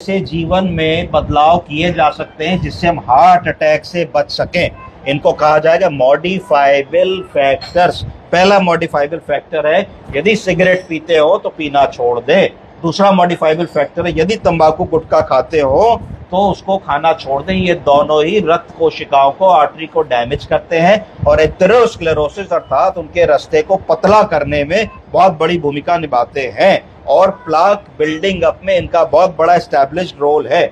से जीवन में बदलाव किए जा सकते हैं जिससे हम हार्ट अटैक से बच सकें। इनको कहा जाएगा मॉडिफाइबल फैक्टर्स। पहला मॉडिफाइबल फैक्टर है यदि सिगरेट पीते हो तो पीना छोड़ दे। दूसरा मॉडिफाइबल फैक्टर है यदि तंबाकू गुटखा खाते हो तो उसको खाना छोड़ दें। ये दोनों ही रक्त कोशिकाओं को, आर्टरी को डैमेज करते हैं और एथेरोस्क्लेरोसिस अर्थात उनके रास्ते को पतला करने में बहुत बड़ी भूमिका निभाते हैं और प्लाक बिल्डिंग अप में इनका बहुत बड़ा एस्टैब्लिश्ड रोल है।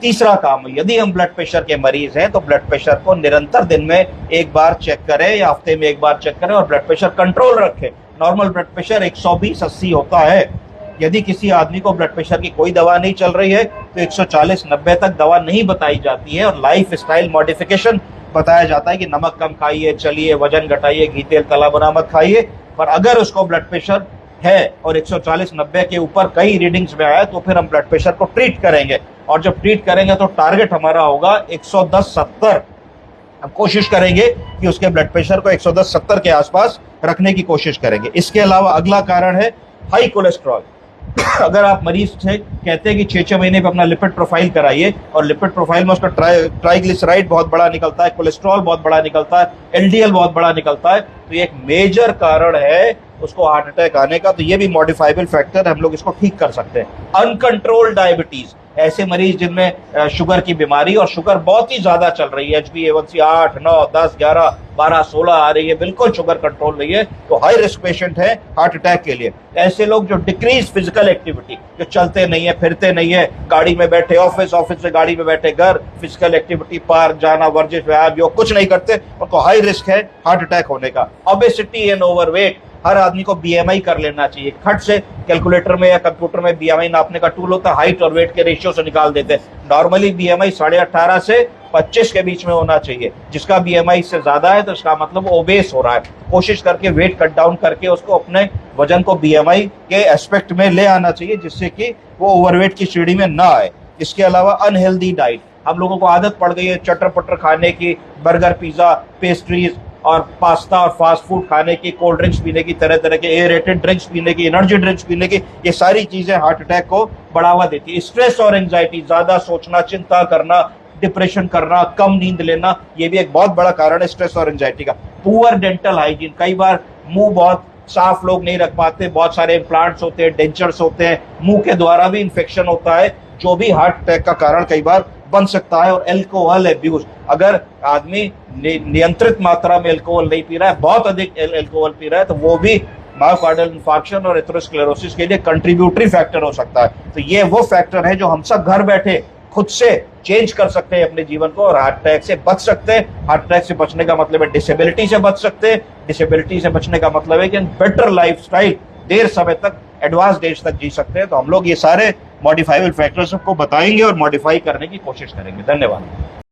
तीसरा काम, यदि हम ब्लड प्रेशर के मरीज हैं तो ब्लड प्रेशर को निरंतर दिन में एक बार चेक करें या हफ्ते में एक बार चेक करें और ब्लड प्रेशर कंट्रोल रखें। नॉर्मल ब्लड प्रेशर 120/80 होता है। यदि किसी आदमी को ब्लड प्रेशर की कोई दवा नहीं चल रही है तो 140/90 तक दवा नहीं बताई जाती है और लाइफ स्टाइल मॉडिफिकेशन बताया जाता है कि नमक कम खाइए, चलिए, वजन घटाइए, घी तेल तला बना मत खाइए। पर अगर उसको ब्लड प्रेशर है और 140/90 के ऊपर कई रीडिंग्स में आया तो फिर हम ब्लड प्रेशर को ट्रीट करेंगे और जब ट्रीट करेंगे तो टारगेट हमारा होगा 110/70। हम कोशिश करेंगे कि उसके ब्लड प्रेशर को 110/70 के आसपास रखने की कोशिश करेंगे। इसके अलावा अगला कारण है हाई कोलेस्ट्रॉल। अगर आप मरीज से कहते हैं कि 6-6 महीने पे अपना लिपिड प्रोफाइल कराइए और लिपिड प्रोफाइल में उसका ट्राइग्लिसराइड बहुत बड़ा निकलता है, कोलेस्ट्रॉल बहुत बड़ा निकलता है, एलडीएल बहुत बड़ा निकलता है, तो ये एक मेजर कारण है उसको हार्ट अटैक आने का। तो ये भी मॉडिफाइबल फैक्टर, हम लोग इसको ठीक कर सकते हैं। अनकंट्रोल्ड डायबिटीज, ऐसे मरीज जिनमें शुगर की बीमारी और शुगर बहुत ही ज्यादा चल रही है, HbA1c 8, 9, 10, 11, 12, 16 आ रही है, बिल्कुल शुगर कंट्रोल नहीं है, तो हाई रिस्क पेशेंट है हार्ट अटैक के लिए। ऐसे लोग जो डिक्रीज फिजिकल एक्टिविटी, जो चलते नहीं है, फिरते नहीं है, गाड़ी में बैठे ऑफिस, ऑफिस से गाड़ी में बैठे घर, फिजिकल एक्टिविटी, पार्क जाना, वर्जिश, व्यायाम, योग कुछ नहीं करते, उनको हाई रिस्क है हार्ट अटैक होने का। ओबेसिटी एंड ओवरवेट, हर आदमी को BMI कर लेना चाहिए। खट से कैलकुलेटर में या कंप्यूटर में BMI नापने का टूल होता है, हाइट और वेट के रेशियो से निकाल देते हैं। नॉर्मली BMI 18.5 से 25 के बीच में होना चाहिए। जिसका BMI से ज्यादा है तो इसका मतलब ओबेस हो रहा है। कोशिश करके वेट कट डाउन करके उसको अपने वजन को BMI के एस्पेक्ट में ले आना चाहिए जिससे कि वो ओवरवेट की श्रेणी में ना आए। इसके अलावा अनहेल्दी डाइट, हम लोगों को आदत पड़ गई है चटर पटर खाने की, बर्गर, पिज्जा, पेस्ट्रीज और पास्ता और फास्ट फूड खाने की, कोल्ड ड्रिंक्स पीने की, तरह तरह के एयरेटेड ड्रिंक्स पीने की, एनर्जी ड्रिंक्स पीने की। ये सारी चीजें हार्ट अटैक को बढ़ावा देती है। स्ट्रेस और एंजाइटी, ज्यादा सोचना, चिंता करना, डिप्रेशन करना, कम नींद लेना, ये भी एक बहुत बड़ा कारण है स्ट्रेस और एंजाइटी का। पुअर डेंटल हाइजीन, कई बार मुंह बहुत साफ लोग नहीं रख पाते, बहुत सारे इम्प्लांट्स होते हैं, डेंचर्स होते हैं, मुंह के द्वारा भी इंफेक्शन होता है जो भी हार्ट अटैक का कारण कई बार बन सकता है। और एल्कोहल एब्यूज, अगर आदमी नियंत्रित मात्रा में एल्कोहल नहीं पी रहा है, बहुत अधिक एल्कोहल पी रहा है, तो वो भी मायोकार्डियल इंफार्क्शन और एथेरोस्क्लेरोसिस के लिए कंट्रीब्यूटरी फैक्टर हो सकता है। तो ये वो फैक्टर है जो हम सब घर बैठे खुद से चेंज कर सकते हैं अपने जीवन को और हार्ट अटैक से बच सकते हैं। हार्ट अटैक से बचने का मतलब है डिसेबिलिटी से बच सकते हैं। डिसेबिलिटी से बचने का मतलब है कि बेटर लाइफ स्टाइल, देर समय तक, एडवांस एज तक जी सकते हैं। तो हम लोग ये सारे मॉडिफाइबल फैक्टर्स को बताएंगे और मॉडिफाई करने की कोशिश करेंगे। धन्यवाद।